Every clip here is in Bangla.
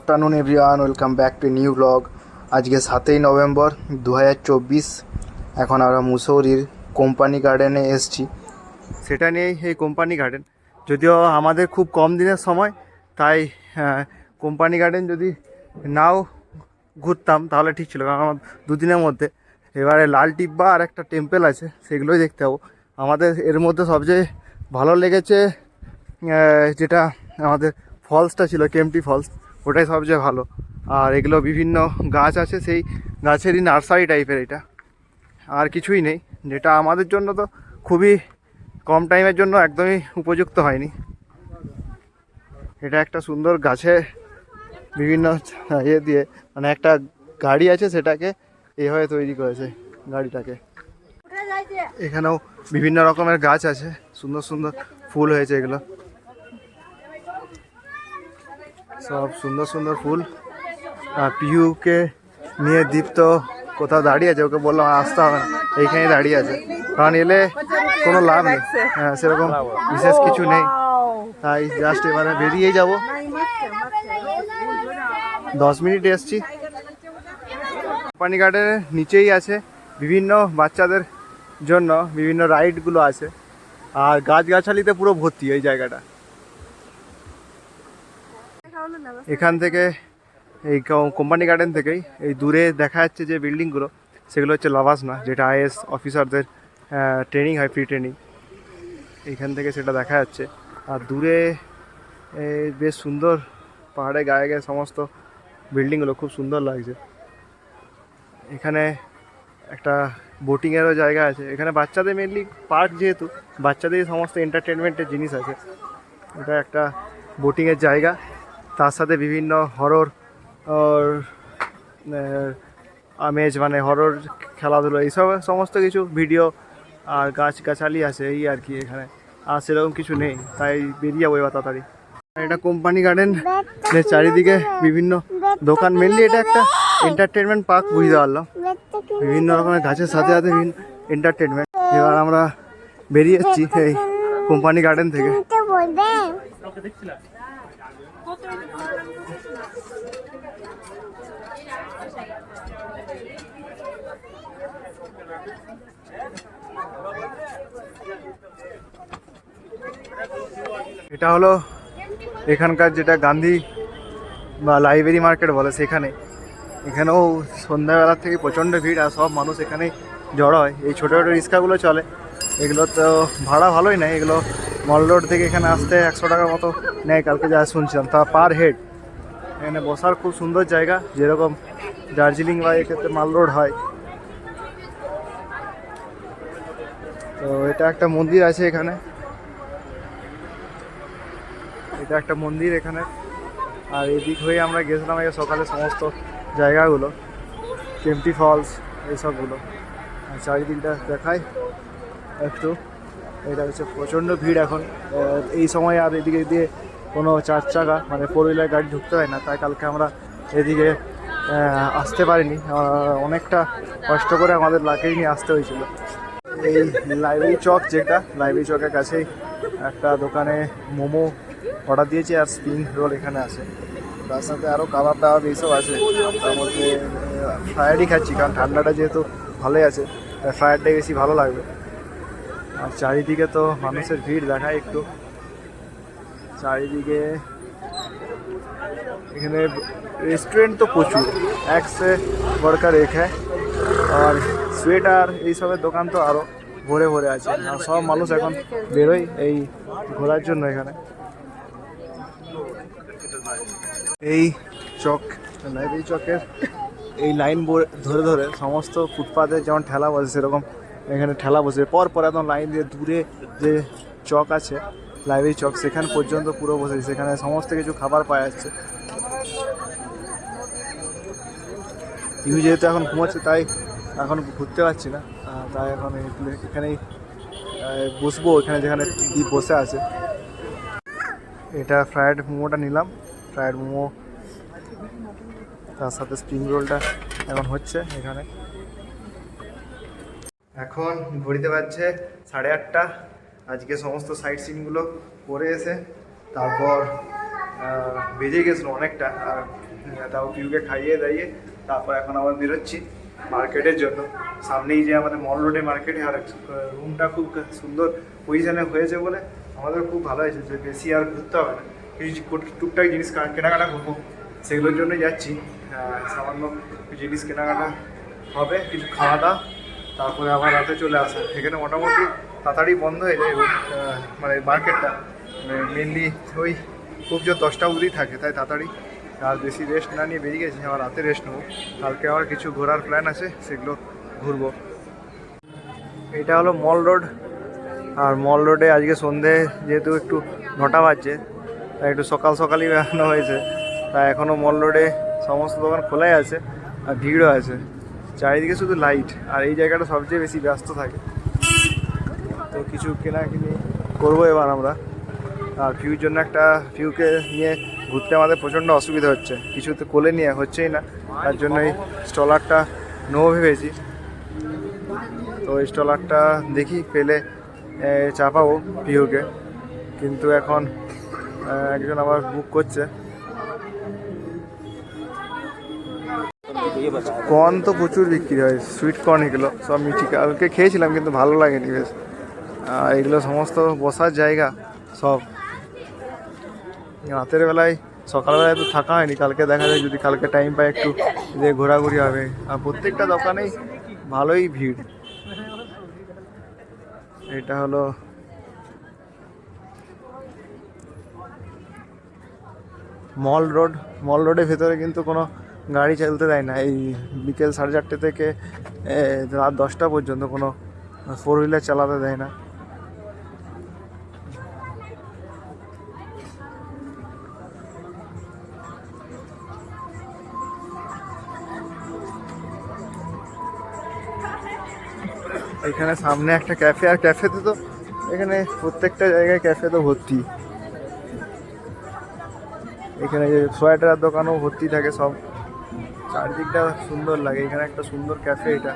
Afternoon everyone, welcome back to new blog. আজকে 7ই নভেম্বর 2024। এখন আমরা মুসৌরির কোম্পানি গার্ডেনে এসেছি। সেটা নিয়েই এই কোম্পানি গার্ডেন, যদিও আমাদের খুব কম দিনের সময়, তাই কোম্পানি গার্ডেন যদি নাও ঘুরতাম তাহলে ঠিক ছিল, কারণ আমার দুদিনের মধ্যে এবারে লাল টিব্বা আর একটা টেম্পেল আছে, সেগুলোই দেখতে যাবো। আমাদের এর মধ্যে সবচেয়ে ভালো লেগেছে যেটা আমাদের ফলসটা ছিল, কেম্পটি ফলস, ওটাই সবচেয়ে ভালো। আর এগুলো বিভিন্ন গাছ আছে, সেই গাছেরই নার্সারি টাইপের এটা, আর কিছুই নেই, যেটা আমাদের জন্য তো খুবই কম টাইমের জন্য একদমই উপযুক্ত হয়নি। এটা একটা সুন্দর গাছে বিভিন্ন ইয়ে দিয়ে, মানে একটা গাড়ি আছে, সেটাকে এইভাবে তৈরি করেছে গাড়িটাকে। এখানেও বিভিন্ন রকমের গাছ আছে, সুন্দর সুন্দর ফুল হয়েছে, এগুলো সব সুন্দর সুন্দর ফুল। আর পিহুকে নিয়ে দীপ্ত কোথাও দাঁড়িয়ে আছে, ওকে বললাম আসতে হবে না, এইখানে দাঁড়িয়ে আছে, কারণ এলে কোনো লাভ নেই, সেরকম বিশেষ কিছু নেই, তাই জাস্ট এবারে বেরিয়েই যাব। 10 মিনিট এসছি। কোম্পানি গার্ডেনের নিচেই আছে বিভিন্ন বাচ্চাদের জন্য বিভিন্ন রাইডগুলো আছে, আর গাছগাছালিতে পুরো ভর্তি এই জায়গাটা। এখান থেকে এই কোম্পানি গার্ডেন থেকেই এই দূরে দেখা যাচ্ছে যে বিল্ডিংগুলো, সেগুলো হচ্ছে লাভাসনা, যেটা আইএস অফিসারদের ট্রেনিং হয়, ফ্রি ট্রেনিং, এইখান থেকে সেটা দেখা যাচ্ছে। আর দূরে বেশ সুন্দর পাহাড়ে গায়ে গায়ে সমস্ত বিল্ডিংগুলো খুব সুন্দর লাগছে। এখানে একটা বোটিংয়েরও জায়গা আছে। এখানে বাচ্চাদের মেনলি পার্ক, যেহেতু বাচ্চাদের সমস্ত এন্টারটেনমেন্টের জিনিস আছে, এটা একটা বোটিংয়ের জায়গা, তার সাথে বিভিন্ন হরর আমেজ, মানে হরর খেলাধুলো, এইসব সমস্ত কিছু ভিডিও আর গাছগাছালি আছে, এই আর কি। এখানে আর সেরকম কিছু নেই, তাই বেরিয়ে যাবো এবার তাড়াতাড়ি। এটা কোম্পানি গার্ডেন, চারিদিকে বিভিন্ন দোকান, মেনলি এটা একটা এন্টারটেনমেন্ট পার্ক, বুঝতে পারলাম, বিভিন্ন রকমের গাছের সাথে সাথে এন্টারটেনমেন্ট। এবার আমরা বেরিয়ে এসেছি এই কোম্পানি গার্ডেন থেকে। এটা হলো এখানকার যেটা গান্ধী বা লাইব্রেরি মার্কেট বলে, সেখানে। এখানেও সন্ধ্যাবেলা থেকে প্রচণ্ড ভিড়, আর সব মানুষ এখানেই জড়ো হয়। এই ছোটো ছোটো রিক্সাগুলো চলে, এগুলো তো ভাড়া ভালোই নেয়। এগুলো মল রোড থেকে এখানে আসতে 100 টাকার মতো নেয়, কালকে যা শুনছিলাম, তা পার হেড। এখানে বসার খুব সুন্দর জায়গা, যেরকম দার্জিলিং বা এক্ষেত্রে মাল রোড হয়। তো এটা একটা মন্দির আছে এখানে, এটা একটা মন্দির এখানে। আর এদিক হয়ে আমরা গেছিলাম এই সকালে সমস্ত জায়গাগুলো, কেম্পটি ফলস, এইসবগুলো। আর চারিদিকটা দেখায় একটু। এটা হচ্ছে প্রচণ্ড ভিড় এখন এই সময়, আর এদিকে দিয়ে কোনো 4 চাকা মানে 4 হুইলার গাড়ি ঢুকতে হয় না, তাই কালকে আমরা এদিকে আসতে পারিনি, অনেকটা কষ্ট করে আমাদের লাকেই নিয়ে আসতে হয়েছিল। এই লাইব্রেরি চক, যেটা লাইব্রেরি চকের কাছেই একটা দোকানে মোমো অর্ডার দিয়েছি, আর স্প্রিং রোল এখানে আছে, তার সাথে আরও কাবাব টাবাব এইসব আছে। তার মধ্যে ফ্রায়ারই খাচ্ছি, কারণ ঠান্ডাটা যেহেতু ভালোই আছে, ফ্রায়ারটাই বেশি ভালো লাগবে। আর চারিদিকে তো মানুষের ভিড় দেখায় একটু, চারিদিকে এখানে রেস্টুরেন্ট তো প্রচুর, একসে বড়কার এক হ্যায়। আর সোয়েটার এইসবের দোকান তো আরও ভরে ভরে আছে, আর সব মানুষ এখন বেরোয় এই ঘোরার জন্য এখানে। এই চক, লাইব্রেরি চকের এই লাইন ধরে ধরে সমস্ত ফুটপাতে যেমন ঠেলা বসে, সেরকম এখানে ঠেলা বসে পর পর একদম লাইন দিয়ে। দূরে যে চক আছে লাইব্রেরি চক, সেখান পর্যন্ত পুরো বসে, সেখানে সমস্ত কিছু খাবার পাওয়া যাচ্ছে। ইউ যেহেতু এখন ঘুমাচ্ছে, তাই এখন ঘুরতে পারছি না, তাই এখন এখানেই বসবো, এখানে যেখানে দ্বীপ বসে আছে। এটা ফ্রায়েড মোমোটা নিলাম, ফ্রায়েড মোমো, তার সাথে স্প্রিং রোলটা এখন হচ্ছে এখানে। এখন ঘড়িতে বাজছে 8:30। আজকে সমস্ত সাইট সিনগুলো করে এসে তারপর বেজে গেছিলো অনেকটা, আর তাও পিউকে খাইয়ে দাইয়ে তারপর এখন আবার বেরোচ্ছি মার্কেটের জন্য। সামনেই যে আমাদের মল রোডে মার্কেটে, আর রুমটা খুব সুন্দর পজিশনে হয়েছে বলে আমাদের খুব ভালো হয়েছে যে বেশি আর ঘুরতে হবে না, কিছু টুকটাক জিনিস কেনাকাটা করবো সেগুলোর জন্যই যাচ্ছি। সামান্য জিনিস কেনাকাটা হবে, কিছু খাওয়া দাওয়া, তারপরে আবার রাতে চলে আসা। এখানে মোটামুটি তাড়াতাড়ি বন্ধ হয়ে যায় মানে মার্কেটটা, মেনলি ওই খুব জোর 10টা অবধি থাকে, তাই তাড়াতাড়ি আর বেশি রেস্ট না নিয়ে বেরিয়ে গেছি। আবার রাতে রেস্ট নেবো, কালকে আবার কিছু ঘোরার প্ল্যান আছে, সেগুলো ঘুরবো। এটা হলো মল রোড, আর মল রোডে আজকে সন্ধে যেহেতু একটু 9টা বাজছে, তাই একটু সকাল সকালই বেরানো হয়েছে, তাই এখনও মল রোডে সমস্ত দোকান খোলাই আছে আর ভিড়ও আছে, চারিদিকে শুধু লাইট, আর এই জায়গাটা সবচেয়ে বেশি ব্যস্ত থাকে। তো কিছু কেনাকিনি করবো এবার আমরা। আর ভিউর জন্য ভিউকে নিয়ে ঘুরতে আমাদের প্রচণ্ড অসুবিধা হচ্ছে, কিছুতে কোলে নিয়ে হচ্ছেই না, তার জন্য এই স্টলারটা নেবো ভেবেছি। তো এই স্টলারটা দেখি পেলে চাপাবো ভিউকে, কিন্তু এখন একজন আবার বুক করছে। কর্ন তো প্রচুর বিক্রি হয়, সুইট কর্ন এগুলো সব মিষ্টি, কালকে খেয়েছিলাম কিন্তু ভালো লাগেনি বেশ। এগুলো সমস্ত বসার জায়গা সব। রাতের বেলায় সকালবেলায় তো থাকা হয়নি, কালকে দেখা যায় যদি কালকে টাইম পাই একটু যে ঘোরাঘুরি হবে। আর প্রত্যেকটা দোকানেই ভালোই ভিড়। এটা হলো মল রোড। মল রোডের ভেতরে কিন্তু কোনো গাড়ি চলতে দেয় না, এই বিকেল 4:30 থেকে রাত 10টা পর্যন্ত কোনো 4 হুইলার চালাতে দেয় না। এখানে সামনে একটা ক্যাফে, আর ক্যাফেতে তো এখানে প্রত্যেকটা জায়গায় ক্যাফে তো ভর্তি। এখানে যে সোয়েটারের দোকানও ভর্তি থাকে সব, চারদিকটা সুন্দর লাগে। এখানে একটা সুন্দর ক্যাফে এটা।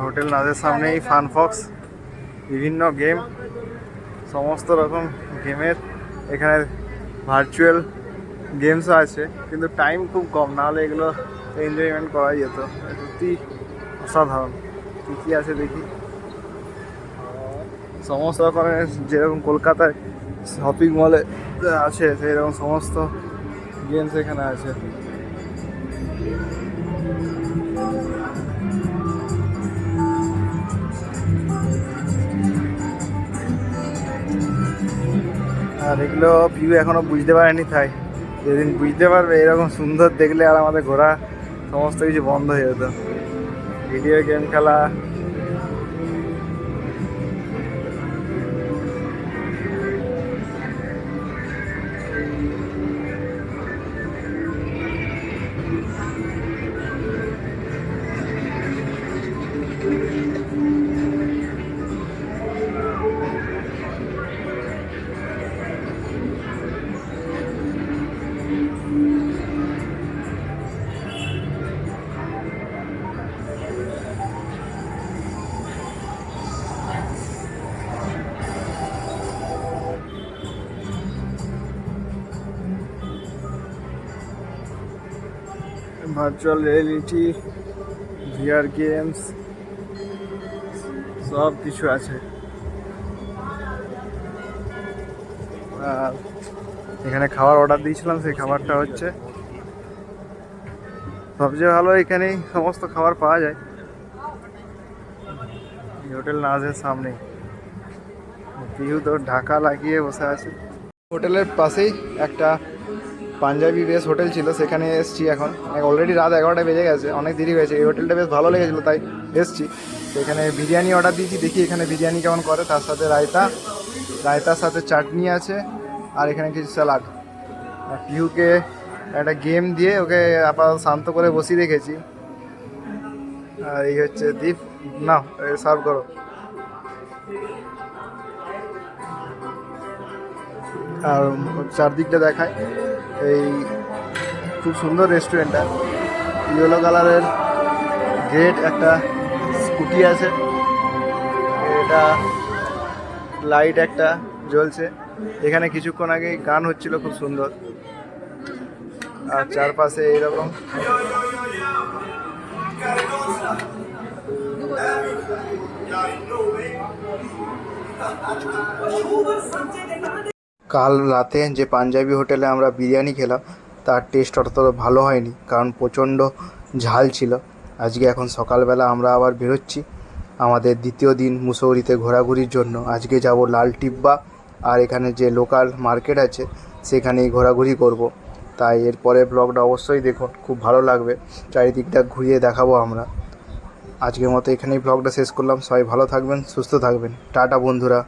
হোটেল নাজের সামনেই ফানফক্স, বিভিন্ন গেম, সমস্ত রকম গেমের এখানে ভার্চুয়াল গেমসও আছে, কিন্তু টাইম খুব কম, নাহলে এগুলো এনজয়মেন্ট করা যেত। সত্যি অসাধারণ। কী কী আছে দেখি, সমস্ত রকমের যেরকম কলকাতায় শপিং মলে আছে সেই রকম সমস্ত গেমস এখানে আছে। আর এগুলো ভিউ এখনো বুঝতে পারেনি, তাই যেদিন বুঝতে পারবে এরকম সুন্দর দেখলে আর আমাদের ঘোরা সমস্ত কিছু বন্ধ হয়ে যেত। ভিডিও গেম খেলা, ভার্চুয়াল রিয়েলিটি, ভিআর গেমস, সব কিছু আছে। আর এখানে খাবার অর্ডার দিয়েছিলাম, সেই খাবারটা হচ্ছে। সবচেয়ে ভালো এখানেই সমস্ত খাবার পাওয়া যায়, হোটেল নাজের সামনে। পিহু তো ঢাকা লাগিয়ে বসে আছে। হোটেলের পাশেই একটা পাঞ্জাবি বেশ হোটেল ছিল, সেখানে এসেছি এখন। অলরেডি রাত 11টা বেজে গেছে, অনেক দেরি হয়েছে। এই হোটেলটা বেশ ভালো লেগেছিলো তাই এসেছি। তো এখানে বিরিয়ানি অর্ডার দিয়েছি, দেখি এখানে বিরিয়ানি কেমন করে। তার সাথে রায়তার সাথে চাটনি আছে, আর এখানে কিছু স্যালাড। আর পিহুকে একটা গেম দিয়ে ওকে আপাতত শান্ত করে বসিয়ে রেখেছি। আর এই হচ্ছে দীপ, না সার্ভ করো। আর চারদিকটা দেখায়, এই খুব সুন্দর রেস্টুরেন্টটা। ইয়েলো কালারের গেট, একটা স্কুটি আছে, এটা লাইট একটা জ্বলছে। এখানে কিছুক্ষণ আগে গান হচ্ছিল, খুব সুন্দর। আর চারপাশে এইরকম কাল রাতে যে পাঞ্জাবি হোটেলে আমরা বিরিয়ানি খেলাম তার টেস্ট অতটা ভালো হয়নি, কারণ প্রচণ্ড ঝাল ছিল। আজকে এখন সকালবেলা আমরা আবার বেরোচ্ছি আমাদের দ্বিতীয় দিন মুসৌরিতে ঘোরাঘুরির জন্য। আজকে যাব লাল টিব্বা, আর এখানে যে লোকাল মার্কেট আছে সেখানেই ঘোরাঘুরি করব। তাই এরপরে ব্লগটা অবশ্যই দেখুন, খুব ভালো লাগবে। চারিদিকটা ঘুরিয়ে দেখাবো আমরা। আজকের মতো এখানেই ব্লগটা শেষ করলাম। সবাই ভালো থাকবেন, সুস্থ থাকবেন। টাটা বন্ধুরা।